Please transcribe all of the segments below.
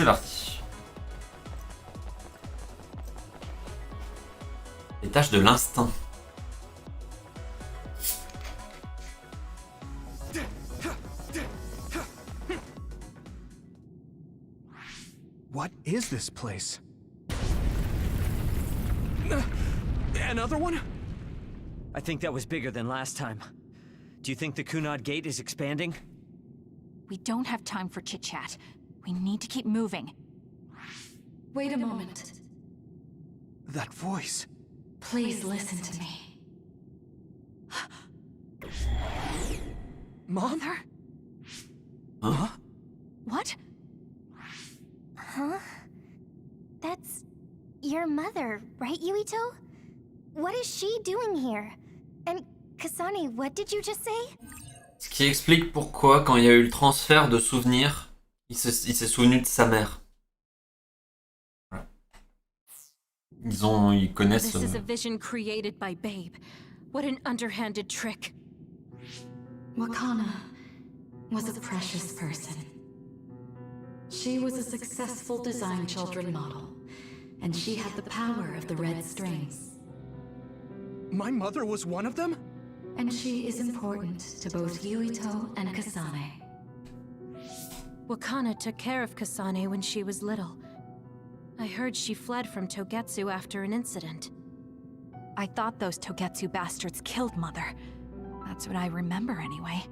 C'est parti. Les tâches de l'instinct. What is this place? Another one? I think that was bigger than last time. Do you think the Kunad Gate is expanding? We don't have time for chit-chat. We need to keep moving. Wait a moment. That voice. Please listen to me. Mom? Mother? Huh? What? Huh? That's your mother, right, Yuito? What is she doing here? And Kasane, what did you just say? Ce qui explique pourquoi, quand il y a eu le transfert de souvenirs, il s'est souvenu de sa mère. Voilà. Ils connaissent. This is a vision created by Babe. What an underhanded trick. Wakana was a precious person. She was a successful design children model, and she had the power of the red strings. My mother was one of them? And she is important to both Yuito and Kasane. Wakana took care of Kasane when she was little. I heard she fled from Togetsu after an incident. I thought those Togetsu bastards killed Mother. That's what I remember anyway.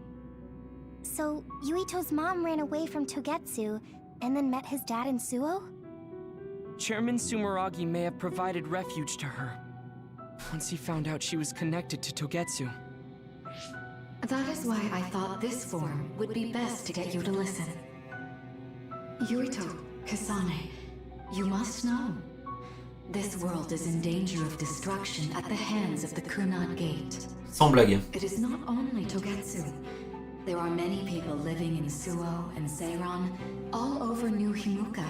So, Yuito's mom ran away from Togetsu, and then met his dad in Suo? Chairman Sumeragi may have provided refuge to her, once he found out she was connected to Togetsu. That is why I thought this form would be best to get you to listen. Yuito, Kasane, you must know. This world is in danger of destruction at the hands of the Kunad Gate. Sans blague. It is not only Togetsu. There are many people living in Suo and Seiron, all over New Himuka.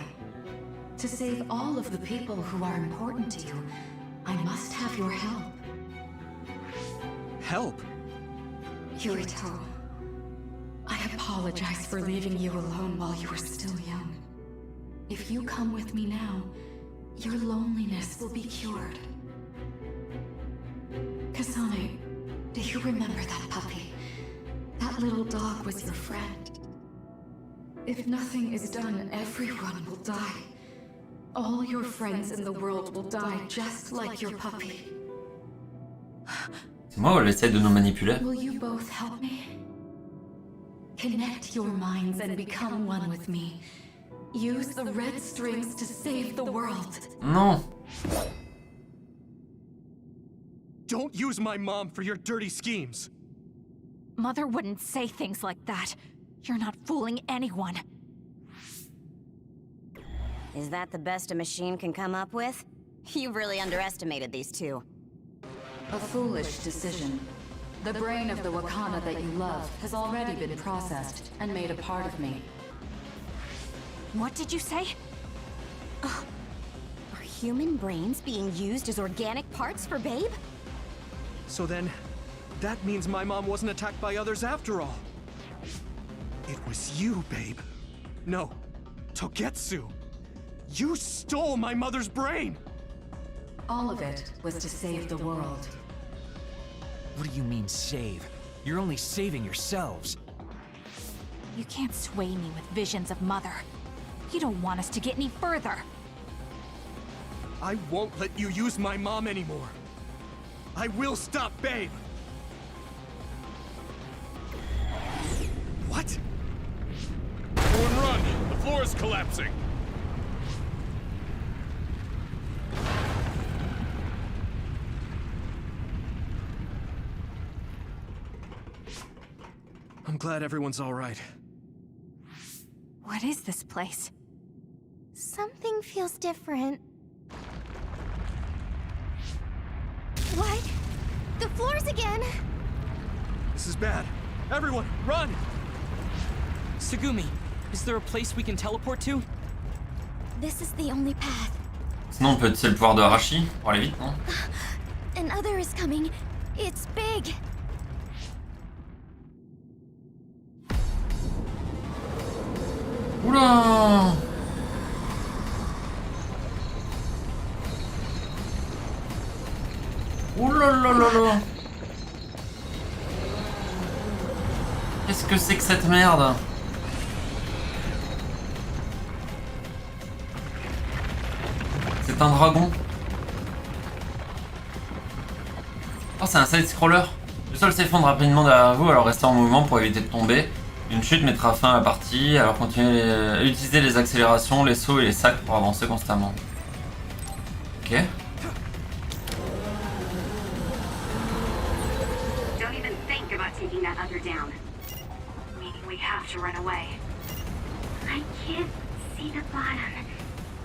To save all of the people who are important to you, I must have your help. Help? Yuito, I apologize for leaving you alone while you were still young. If you come with me now, your loneliness will be cured. Kasane, do you remember that puppy? That little dog was your friend. If nothing is done, everyone will die. All your friends in the world will die just like your puppy. C'est moi ou elle essaie de nous manipuler? Will you both help me? Connect your minds and become one with me. Use the red strings to save the world. Non. Don't use my mom for your dirty schemes. Mother wouldn't say things like that. You're not fooling anyone. Is that the best a machine can come up with? You really underestimated these two. A foolish decision. The brain of the Wakana that you love has already been processed and made a part of me. What did you say? Are human brains being used as organic parts for Babe? So then, that means my mom wasn't attacked by others after all. It was you, Babe. No, Togetsu. You stole my mother's brain! All of it was to save the world. What do you mean, save? You're only saving yourselves. You can't sway me with visions of Mother. You don't want us to get any further. I won't let you use my mom anymore. I will stop Babe! What? Everyone run! The floor is collapsing! I'm glad everyone's all right. What is this place? Something feels different. What? The floors again! This is bad. Everyone, run! Tsugumi, is there a place we can teleport to? This is the only path. Sinon, on peut utiliser le pouvoir de Arashi pour aller vite, non? Another is coming. It's big. Oula! là là là. Qu'est-ce que c'est que cette merde? C'est un dragon. Oh, c'est un side-scroller. Le sol s'effondre rapidement derrière vous, alors restez en mouvement pour éviter de tomber. Une chute mettra fin à la partie, alors continuez à utiliser les accélérations, les sauts et les sacs pour avancer constamment. Ok. Don't even think about taking that other down. Meaning we have to run away. I can't see the bottom.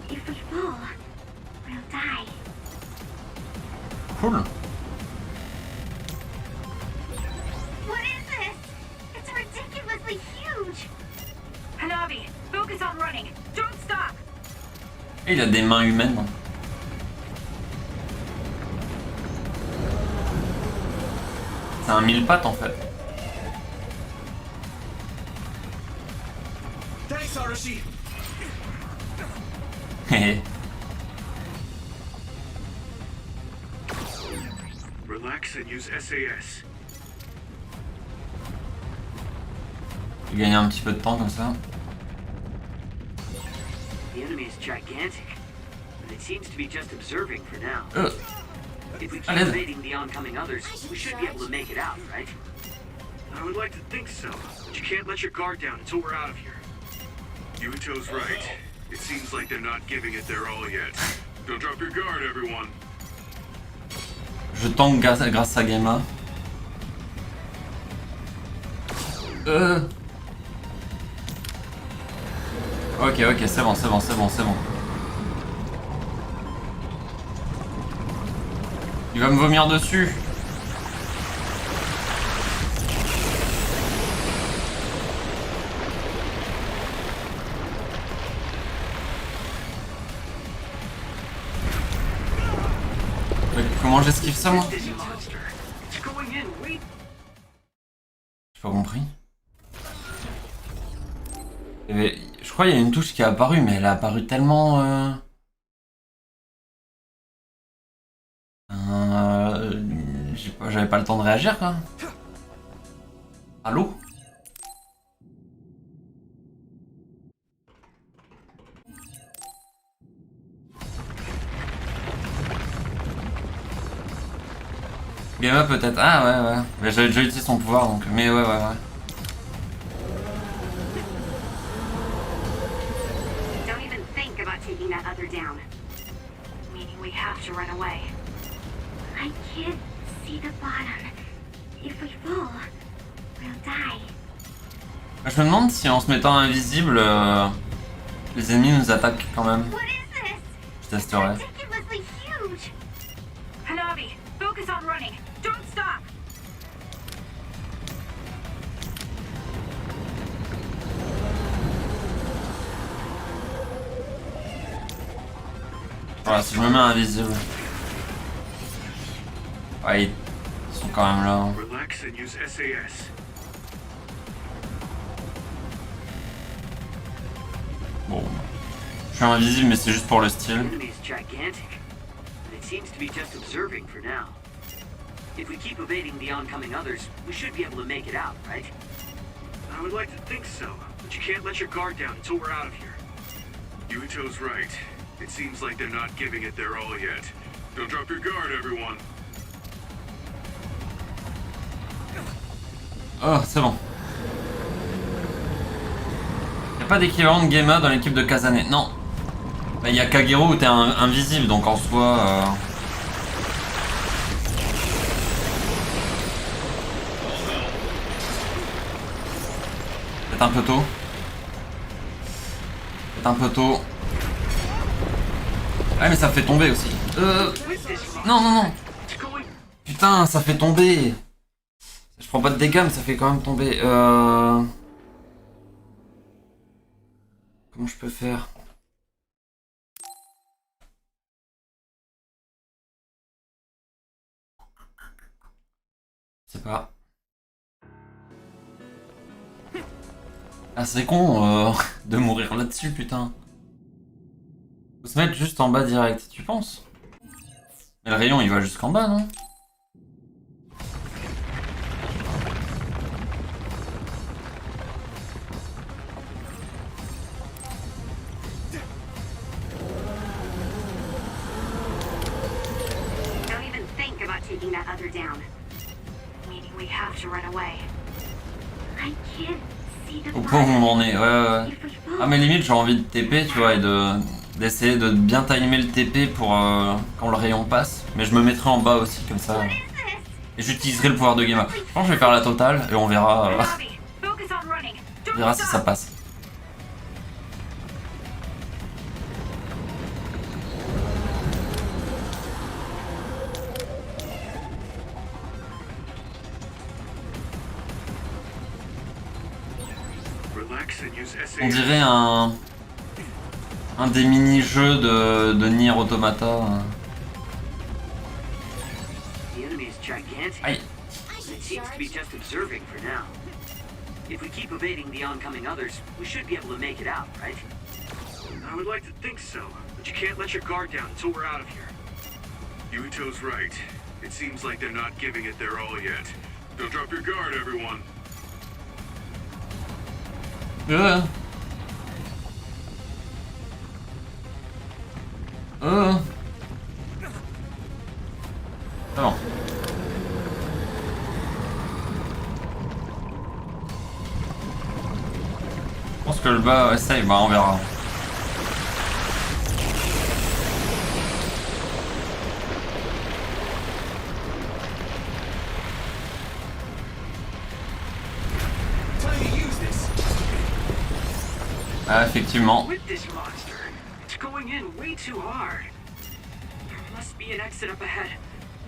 If we fall, we'll die. Cool. What is this? It's ridiculously huge. Hanabi, focus on running. Don't stop. Et il a des mains humaines. C'est un mille pattes en fait. Thanks, Arashi. Relax and use SAS. Il gagne un petit peu de temps comme ça. The enemy is gigantic, but it seems to be just observing for now. If we keep Allez. evading the oncoming others, we should be able to make it out, right? I would like to think so, but you can't let your guard down until we're out of here. Yuito's right. It seems like they're not giving it their all yet. Don't drop your guard, everyone. Je tank grâce à Gamma. Ok, ok, c'est bon, c'est bon, c'est bon, c'est bon. Il va me vomir dessus. Comment j'esquive ça, moi? This monster. It's going in. Wait. J'ai pas compris. Je crois qu'il y a une touche qui est apparue, mais elle a apparu tellement... J'avais pas le temps de réagir, quoi. Allô? Gamma peut-être. Ah ouais, ouais. Mais j'avais déjà utilisé son pouvoir, donc... Mais ouais, ouais, ouais. Don't even think about taking that other down. Meaning we have to run away. I can't see the bottom. If we fall, we'll die. Je me demande si en se mettant invisible, les ennemis nous attaquent quand même. What is this? Je testerai. Ridiculously huge. Hanabi, focus on running. Don't stop. Voilà, si je me mets invisible. Ouais, ils sont quand même là. Relax and use SAS. Bon. Je suis invisible, mais c'est juste pour le The style. enemy is gigantic, but it seems to be just observing for now. If we keep evading the oncoming others, we should be able to make it out, right? I would like to think so, but you can't let your guard down until we're out of here. Yuito's right. It seems like they're not giving it their all yet. Don't drop your guard, everyone. Oh, c'est bon. Y'a pas d'équivalent de Gamma dans l'équipe de Kazane. Non. Bah, y a Kagero où t'es invisible, donc en soi... Peut-être un peu tôt. Peut-être un peu tôt. Ouais, mais ça fait tomber aussi. Non, non, non. Putain, ça fait tomber. Je prends pas de dégâts, mais ça fait quand même tomber. Comment je peux faire? Je sais pas. Ah, c'est con de mourir là-dessus, putain. Faut se mettre juste en bas direct, tu penses? Mais le rayon il va jusqu'en bas, non? down. Meaning we have to run away. I can't see the Au point où on en est, ouais. If we fall, Ah mais limite j'ai envie de TP, tu vois, et d'essayer de bien timer le TP pour quand le rayon passe. Mais je me mettrai en bas aussi, comme ça. Et j'utiliserai le pouvoir de Gemma. Je pense que je vais faire la totale et on verra, focus on running. on verra si ça passe. Relax and use On SA. dirait un des mini-jeux de Nier Automata. The enemy is gigantic. Aïe. It seems to be just observing for now. If we keep evading the oncoming others, we should be able to make it out, right? I would like to think so, but you can't let your guard down until we're out of here. Yuito's right. It seems like they're not giving it their all yet. Don't drop your guard, everyone. C'est bon. Je pense que le bas essaye, bah on verra. Ah, effectivement. With this monster, it's going in way too hard. There must be an exit up ahead.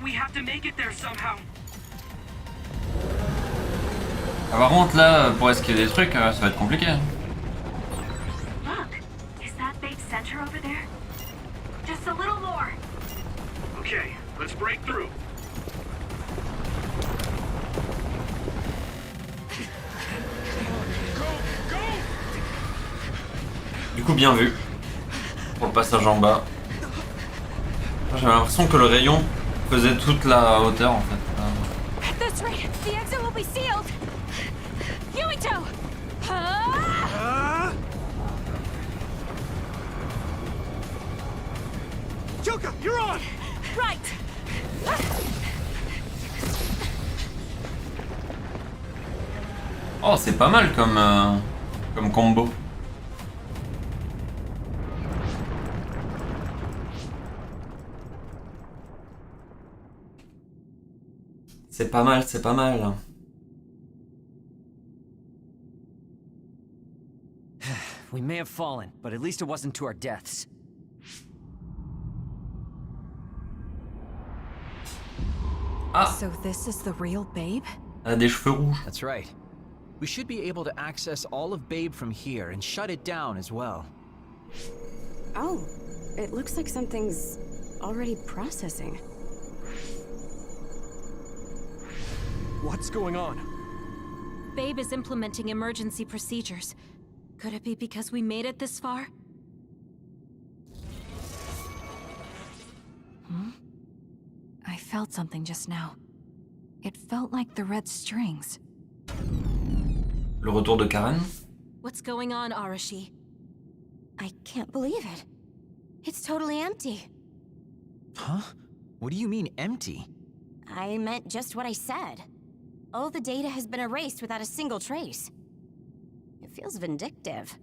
We have to make it there somehow. Ah, par contre là, pour esquiver des trucs, ça va être compliqué. Look, is that big center over there? Just a little more. Okay, let's break through. Du coup, bien vu. Pour le passage en bas. J'avais l'impression que le rayon faisait toute la hauteur en fait. At this rate, the exit will be sealed. Yuito! Yuka, you're on! Right! Oh, c'est pas mal comme combo. C'est pas mal, c'est pas mal. We may have fallen, but at least it wasn't to our deaths. Ah, So this is the real Babe? elle a des cheveux rouges. That's right. We should be able to access all of Babe from here and shut it down as well. Oh, it looks like something's already processing. What's going on? Babe is implementing emergency procedures. Could it be because we made it this far? I felt something just now. It felt like the red strings. Le retour de Karen. What's going on, Arashi? I can't believe it. It's totally empty. Huh? What do you mean empty? I meant just what I said. All the data has been erased without a single trace. It feels vindictive.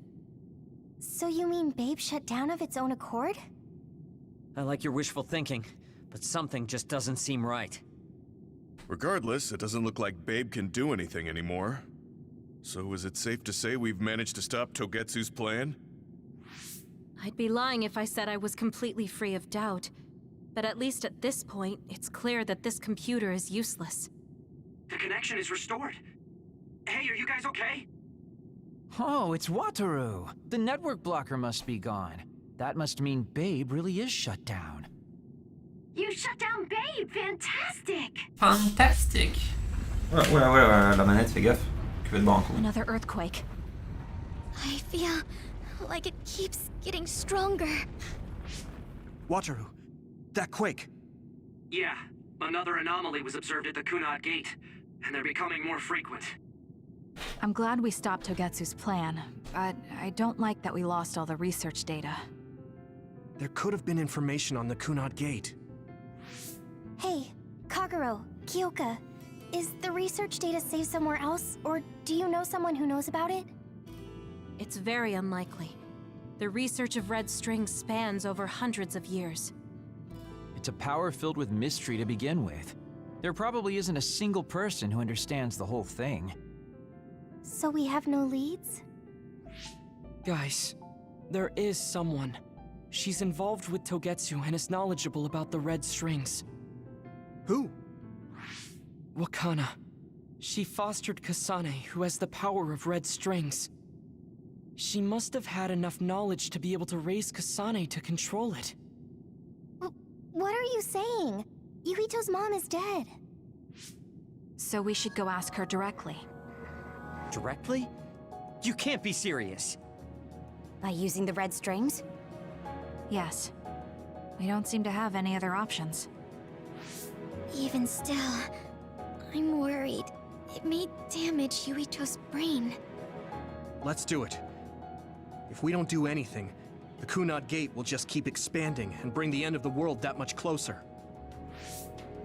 So you mean Babe shut down of its own accord? I like your wishful thinking, but something just doesn't seem right. Regardless, it doesn't look like Babe can do anything anymore. So is it safe to say we've managed to stop Togetsu's plan? I'd be lying if I said I was completely free of doubt. But at least at this point, it's clear that this computer is useless. The connection is restored. Hey, are you guys okay? Oh, it's Wataru! The network blocker must be gone. That must mean Babe really is shut down. You shut down Babe! Fantastic! Fantastic. Ouais, la manette, fais gaffe. Tu vas te boire un coup. Another earthquake. I feel like it keeps getting stronger. Wataru, that quake. Yeah, another anomaly was observed at the Kunad Gate, and they're becoming more frequent. I'm glad we stopped Togetsu's plan, but I don't like that we lost all the research data. There could have been information on the Kunad Gate. Hey, Kagero, Kyoka, is the research data saved somewhere else, or do you know someone who knows about it? It's very unlikely. The research of red strings spans over hundreds of years. It's a power filled with mystery to begin with. There probably isn't a single person who understands the whole thing. So we have no leads? Guys, there is someone. She's involved with Togetsu and is knowledgeable about the red strings. Who? Wakana. She fostered Kasane, who has the power of red strings. She must have had enough knowledge to be able to raise Kasane to control it. What are you saying? Yuito's mom is dead. So we should go ask her directly. Directly? You can't be serious. By using the red strings? Yes. We don't seem to have any other options. Even still, I'm worried. It may damage Yuito's brain. Let's do it. If we don't do anything, the Kunad Gate will just keep expanding and bring the end of the world that much closer.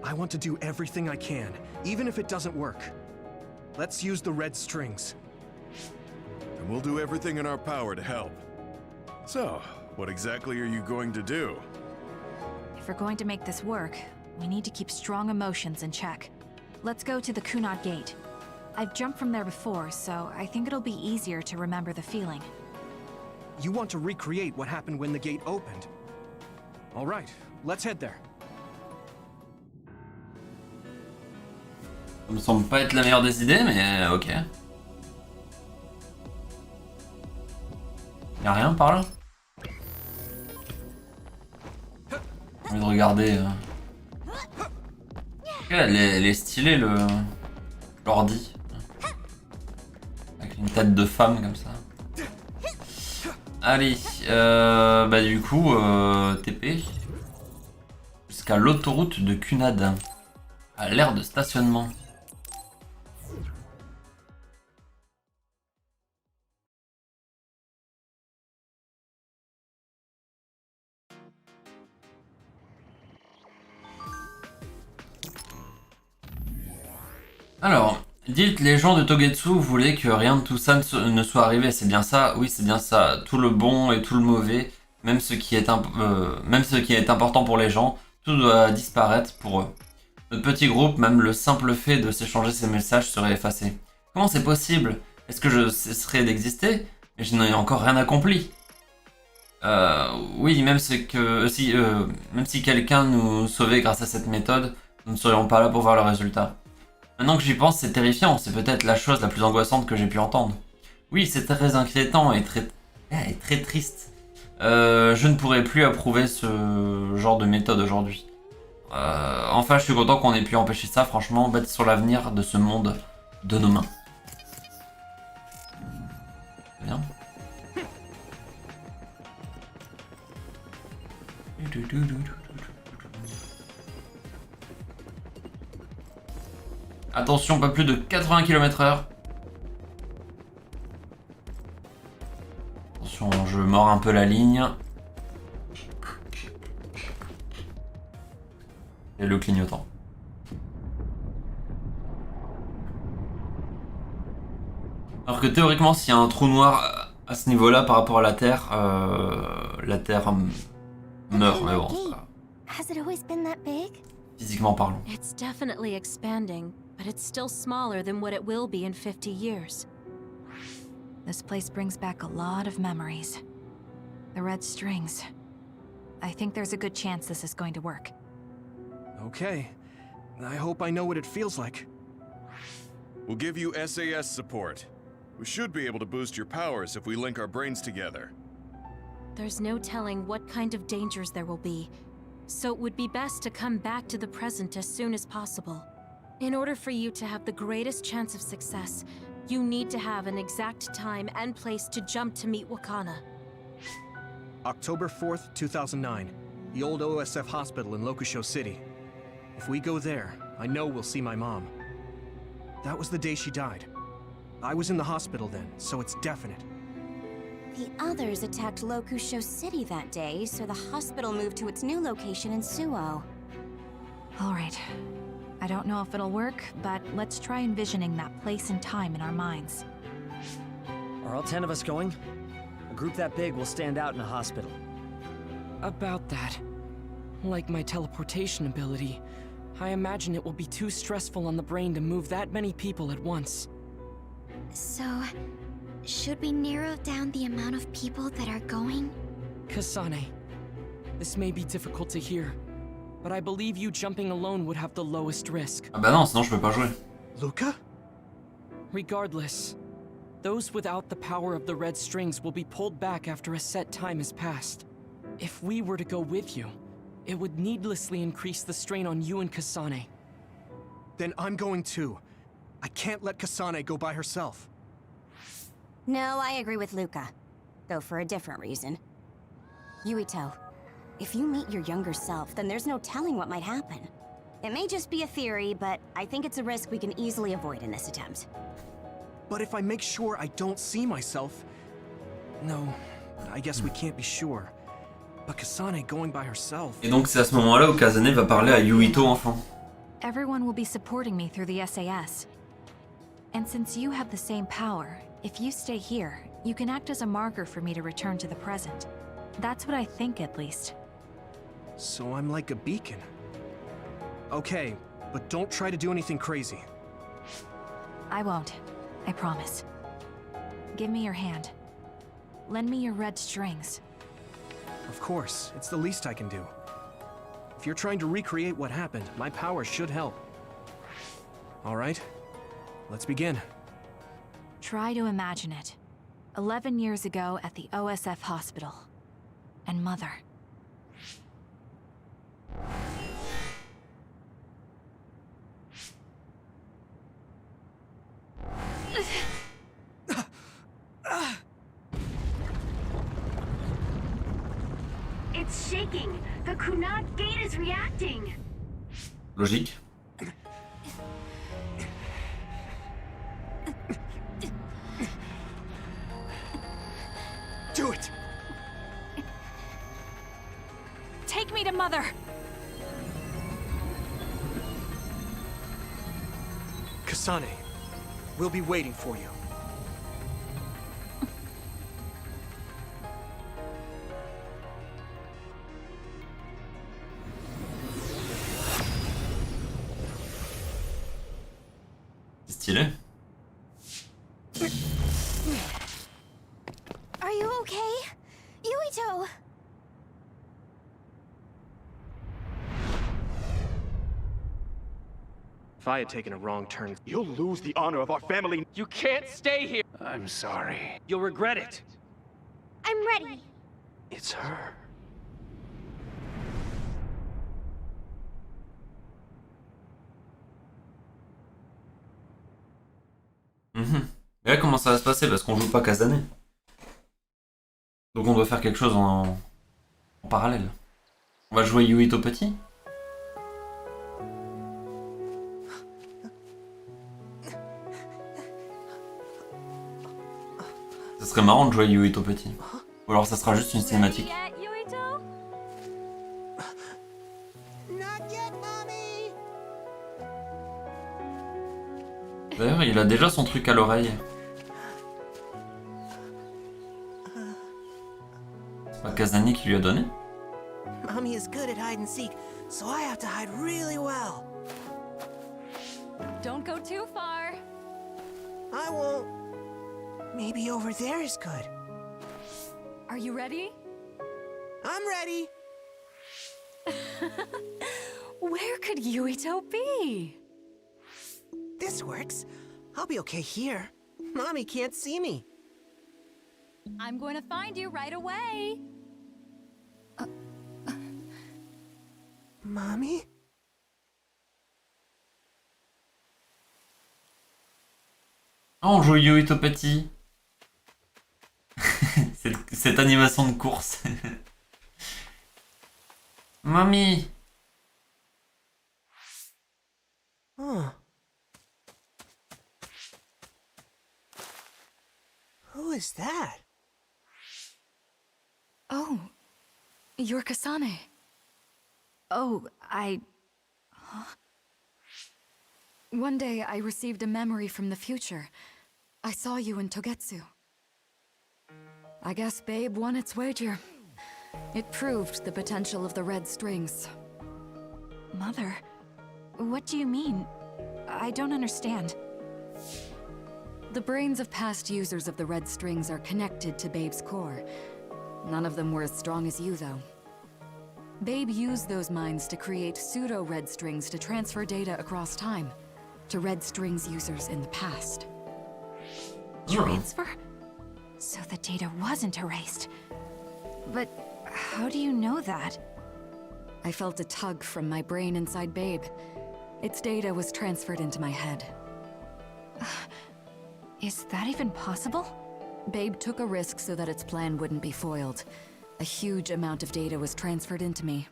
I want to do everything I can, even if it doesn't work. Let's use the red strings. And we'll do everything in our power to help. So, what exactly are you going to do? If we're going to make this work, we need to keep strong emotions in check. Let's go to the Kunad Gate. I've jumped from there before, so I think it'll be easier to remember the feeling. You want to recreate what happened when the gate opened? All right, let's head there. Ça me semble pas être la meilleure des idées, mais ok. Y'a rien par là? J'ai envie de regarder. Ok, elle est stylée l'ordi. Avec une tête de femme comme ça. Allez, bah du coup, TP. Jusqu'à l'autoroute de Kunad. À l'aire de stationnement. Alors, dites, les gens de Togetsu voulaient que rien de tout ça ne soit arrivé, c'est bien ça? Oui, c'est bien ça. Tout le bon et tout le mauvais, même ce qui est important pour les gens, tout doit disparaître pour eux. Notre petit groupe, même le simple fait de s'échanger ces messages serait effacé. Comment c'est possible? Est-ce que je cesserai d'exister? Mais je n'ai encore rien accompli. Oui, même si quelqu'un nous sauvait grâce à cette méthode, nous ne serions pas là pour voir le résultat. Maintenant que j'y pense, c'est terrifiant, c'est peut-être la chose la plus angoissante que j'ai pu entendre. Oui, c'est très inquiétant et très triste. Je ne pourrais plus approuver ce genre de méthode aujourd'hui. Enfin, je suis content qu'on ait pu empêcher ça, franchement, bâtir sur l'avenir de ce monde de nos mains. Bien. Attention, pas plus de 80 km/h. Attention, je mords un peu la ligne. Et le clignotant. Alors que théoriquement, s'il y a un trou noir à ce niveau-là par rapport à la Terre meurt, mais bon, c'est pas... Has it always been that big? Physiquement parlant. It's definitely expanding, but it's still smaller than what it will be in 50 years. This place brings back a lot of memories. The red strings. I think there's a good chance this is going to work. Okay. I hope I know what it feels like. We'll give you SAS support. We should be able to boost your powers if we link our brains together. There's no telling what kind of dangers there will be, so it would be best to come back to the present as soon as possible. In order for you to have the greatest chance of success, you need to have an exact time and place to jump to meet Wakana. October 4th, 2009. The old OSF hospital in Lokusho City. If we go there, I know we'll see my mom. That was the day she died. I was in the hospital then, so it's definite. The others attacked Lokusho City that day, so the hospital moved to its new location in Suo. All right. I don't know if it'll work, but let's try envisioning that place and time in our minds. Are all 10 of us going? A group that big will stand out in a hospital. About that. Like my teleportation ability, I imagine it will be too stressful on the brain to move that many people at once. So, should we narrow down the amount of people that are going? Kasane, this may be difficult to hear, but I believe you jumping alone would have the lowest risk. Ah bah non, sinon je peux pas jouer. Luca? Regardless, those without the power of the red strings will be pulled back after a set time has passed. If we were to go with you, it would needlessly increase the strain on you and Kasane. Then I'm going too. I can't let Kasane go by herself. No, I agree with Luca. Though for a different reason. Yuito, if you meet your younger self, then there's no telling what might happen. It may just be a theory, but I think it's a risk we can easily avoid in this attempt. But if I make sure I don't see myself... No, I guess we can't be sure. But Kasane going by herself... Et donc c'est à ce moment-là où Kasane va parler à Yuito enfant. Everyone will be supporting me through the SAS. And since you have the same power, if you stay here, you can act as a marker for me to return to the present. That's what I think, at least. So I'm like a beacon. Okay, but don't try to do anything crazy. I won't. I promise. Give me your hand. Lend me your red strings. Of course, it's the least I can do. If you're trying to recreate what happened, my power should help. All right, let's begin. Try to imagine it. 11 years ago at the OSF hospital. And Mother. It's shaking. The Kunad gate is reacting. Logique. Do it! Take me to Mother! Kasane, we'll be waiting for you. Stylé. Are you okay? Yuito! If I had taken a wrong turn, You'll lose the honor of our family. You can't stay here! I'm sorry. You'll regret it. I'm ready. It's her. Et là, comment ça va se passer? Parce qu'on joue pas Kasane. Donc on doit faire quelque chose en parallèle. On va jouer Yuito petit. Ça serait marrant de jouer Yuito petit. Ou alors ça sera juste une cinématique. D'ailleurs, il a déjà son truc à l'oreille. C'est pas Kasane qui lui a donné? Mommy is good at hide and seek, so I have to hide really well. Don't go too far. I won't. Maybe over there is good. Are you ready? I'm ready. Where could Yuito be? This works. I'll be okay here. Mommy can't see me. I'm going to find you right away. Mommy? Oh, on joue Yuito petit. cette animation de course. Mamie. Huh. Who is that? Oh, you're Kasane. Oh, Huh? One day I received a memory from the future. I saw you in Togetsu. I guess Babe won its wager. It proved the potential of the red strings. Mother, what do you mean? I don't understand. The brains of past users of the red strings are connected to Babe's core. None of them were as strong as you, though. Babe used those minds to create pseudo-red strings to transfer data across time to red strings users in the past. Transfer? So the data wasn't erased. But how do you know that? I felt a tug from my brain inside Babe. Its data was transferred into my head. Is that even possible? Babe took a risk so that its plan wouldn't be foiled. A huge amount of data was transferred into me.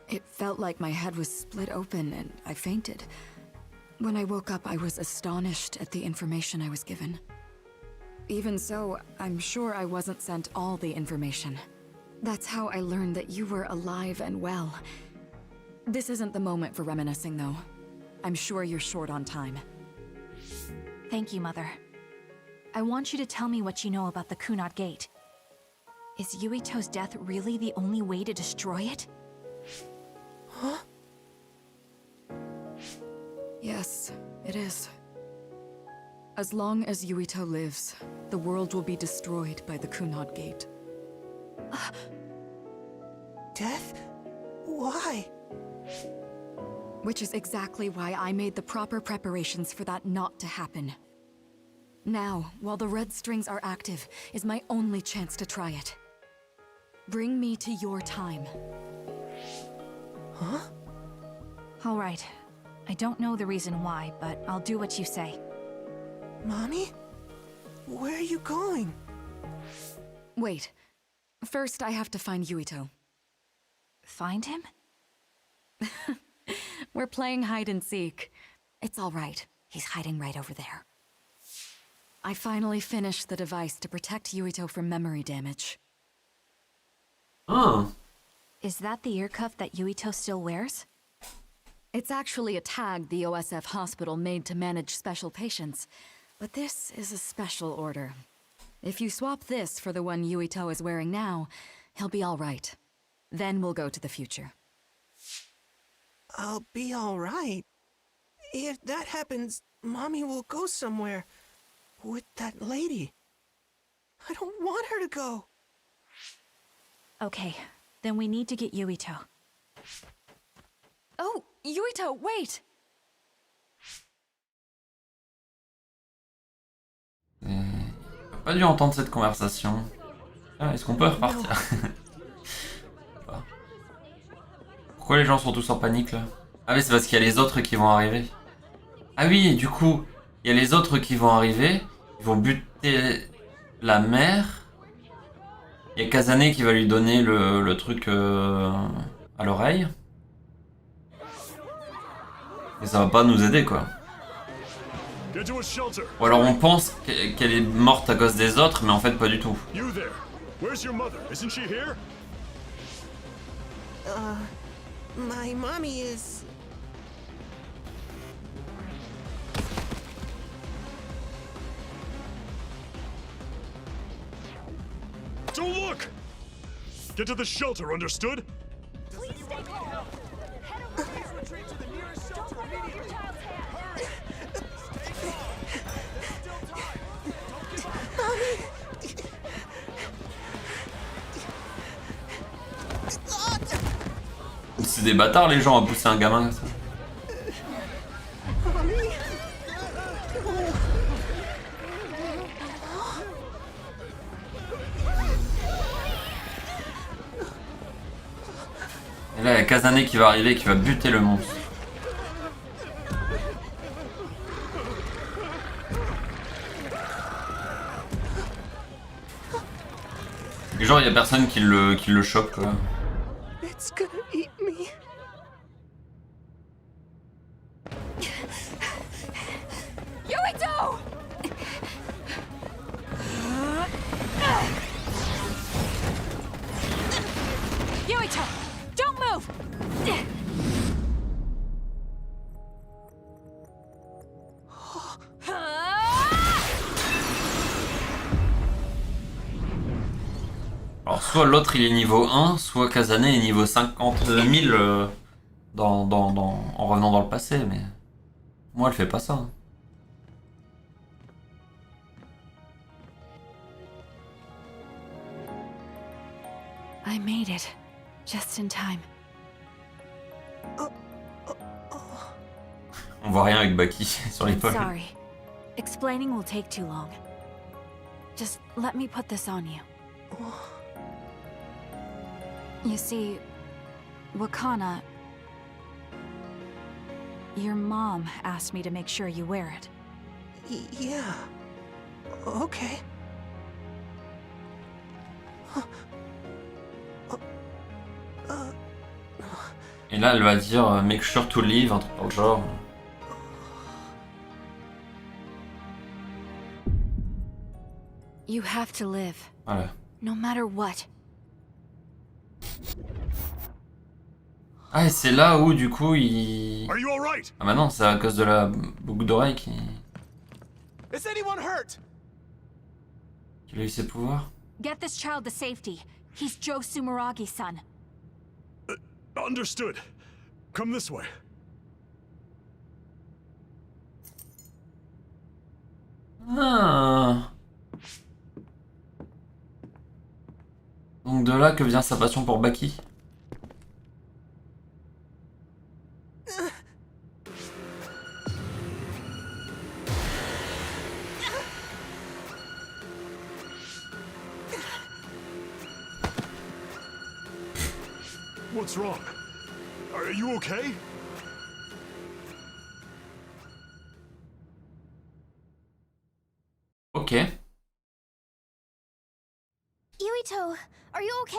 It felt like my head was split open and I fainted. When I woke up, I was astonished at the information I was given. Even so, I'm sure I wasn't sent all the information. That's how I learned that you were alive and well. This isn't the moment for reminiscing, though. I'm sure you're short on time. Thank you, Mother. I want you to tell me what you know about the Kunad Gate. Is Yuito's death really the only way to destroy it? Huh? Yes, it is. As long as Yuito lives, the world will be destroyed by the Kunad Gate. Death? Why? Which is exactly why I made the proper preparations for that not to happen. Now, while the red strings are active, is my only chance to try it. Bring me to your time. Huh? All right. I don't know the reason why, but I'll do what you say. Mommy? Where are you going? Wait. First, I have to find Yuito. Find him? We're playing hide and seek. It's all right. He's hiding right over there. I finally finished the device to protect Yuito from memory damage. Oh. Is that the ear cuff that Yuito still wears? It's actually a tag the OSF hospital made to manage special patients. But this is a special order. If you swap this for the one Yuito is wearing now, he'll be all right. Then we'll go to the future. I'll be all right. If that happens, Mommy will go somewhere. With that lady. I don't want her to go. Okay, then we need to get Yuito. Oh, Yuito, wait! Pas dû entendre cette conversation. Ah, est-ce qu'on peut repartir? Pourquoi les gens sont tous en panique là? Ah oui, c'est parce qu'il y a les autres qui vont arriver. Ah oui, du coup, il y a les autres qui vont arriver. Ils vont buter la mère. Il y a Kazane qui va lui donner le truc à l'oreille. Et ça va pas nous aider quoi. Ou alors on pense qu'elle est morte à cause des autres, mais en fait pas du tout. My mommy is... Don't look! Get to the shelter, understood? Please stay calm. Head over there. Retreat to the nearest shelter immediately. Your child's hand. C'est des bâtards les gens à pousser un gamin comme ça. Et là il y a Kazane qui va arriver, qui va buter le monstre. Et genre il y a personne qui le chope quoi. It's gonna eat me. Yuito! Yuito, don't move! Alors soit l'autre il est niveau 1, soit Kazane est niveau 50 000 en revenant dans le passé, mais moi elle fait pas ça. I made it. Just in time. On voit rien avec Baki sur l'épaule. Sorry. Explaining will take too long. Just let me put this on you. You see, Wakana... Your mom asked me to make sure you wear it. Yeah. Okay. Et là elle va dire make sure to leave, un truc dans le genre. You have to live. Voilà. No matter what. Ah et c'est là où du coup il... Are you all right? Ah bah non, c'est à cause de la boucle d'oreille qui Is anyone hurt? a eu ses pouvoirs. Get this child to safety. He's Joe Sumeragi's son. Understood. Come this way. Ah. Donc de là que vient sa passion pour Baki. What's wrong? Are you okay? Ok. Yuito, are you okay?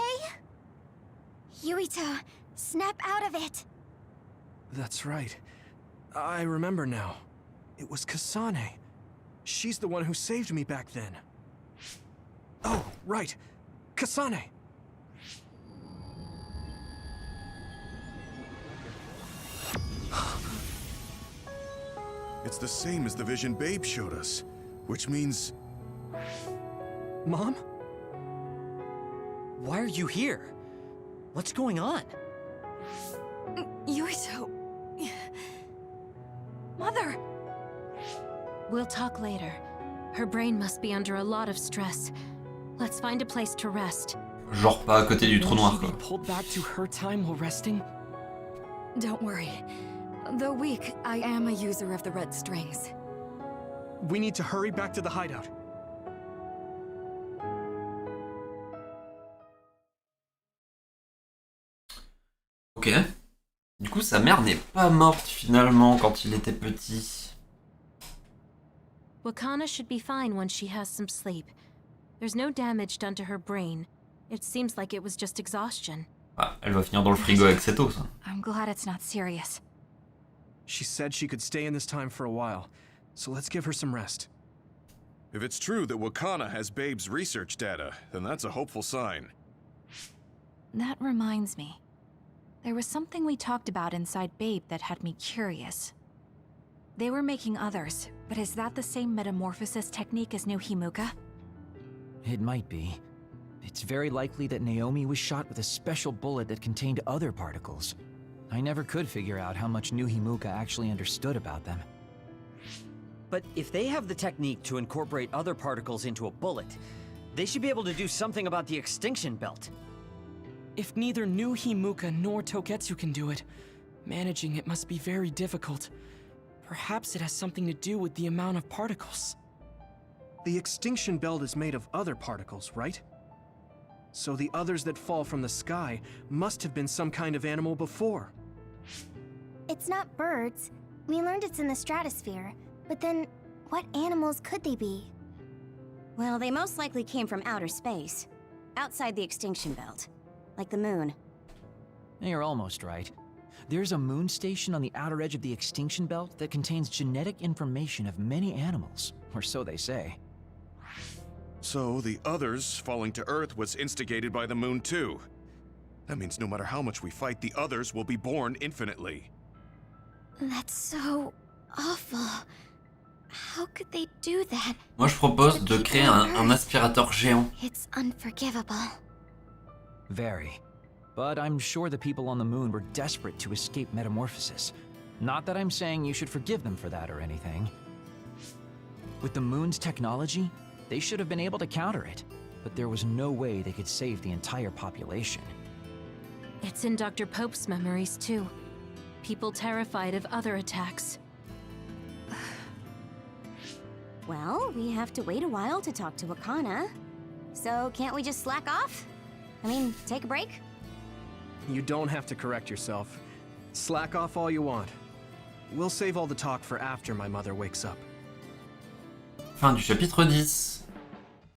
Yuito, snap out of it. That's right. I remember now. It was Kasane. She's the one who saved me back then. Oh, right. Kasane. It's the same as the vision Babe showed us, which means... Mom? Why are you here? What's going on? Yuito... Mother! We'll talk later. Her brain must be under a lot of stress. Let's find a place to rest. Genre pas à côté du trou noir quoi. Won't she be pulled back to her time while resting? Don't worry. Though weak, I am a user of the red strings. We need to hurry back to the hideout. Ok. Du coup sa mère n'est pas morte finalement quand il était petit. Wakana should be fine when she has some sleep. There's no damage done to her brain. It seems like it was just exhaustion. Ah, elle va finir dans le frigo avec cette eau ça. I'm glad it's not serious. She said she could stay in this time for a while, so let's give her some rest. If it's true that Wakana has Babe's research data, then that's a hopeful sign. That reminds me. There was something we talked about inside Babe that had me curious. They were making others, but is that the same metamorphosis technique as New Himuka? It might be. It's very likely that Naomi was shot with a special bullet that contained other particles. I never could figure out how much New Himuka actually understood about them. But if they have the technique to incorporate other particles into a bullet, they should be able to do something about the extinction belt. If neither New Himuka nor Togetsu can do it, managing it must be very difficult. Perhaps it has something to do with the amount of particles. The extinction belt is made of other particles, right? So the others that fall from the sky must have been some kind of animal before. It's not birds. We learned it's in the stratosphere. But then, what animals could they be? Well, they most likely came from outer space. Outside the extinction belt. Like the moon. You're almost right. There's a moon station on the outer edge of the extinction belt that contains genetic information of many animals, or so they say. So the others falling to Earth was instigated by the moon too. That means no matter how much we fight, the others will be born infinitely. That's so awful. How could they do that? Moi je propose de créer un aspirateur géant. It's unforgivable. Very. But I'm sure the people on the moon were desperate to escape metamorphosis. Not that I'm saying you should forgive them for that or anything. With the moon's technology, they should have been able to counter it, but there was no way they could save the entire population. It's in Dr. Pope's memories, too. People terrified of other attacks. Well, we have to wait a while to talk to Wakana. So can't we just slack off? I mean, take a break? You don't have to correct yourself. Slack off all you want. We'll save all the talk for after my mother wakes up. Fin du chapitre 10.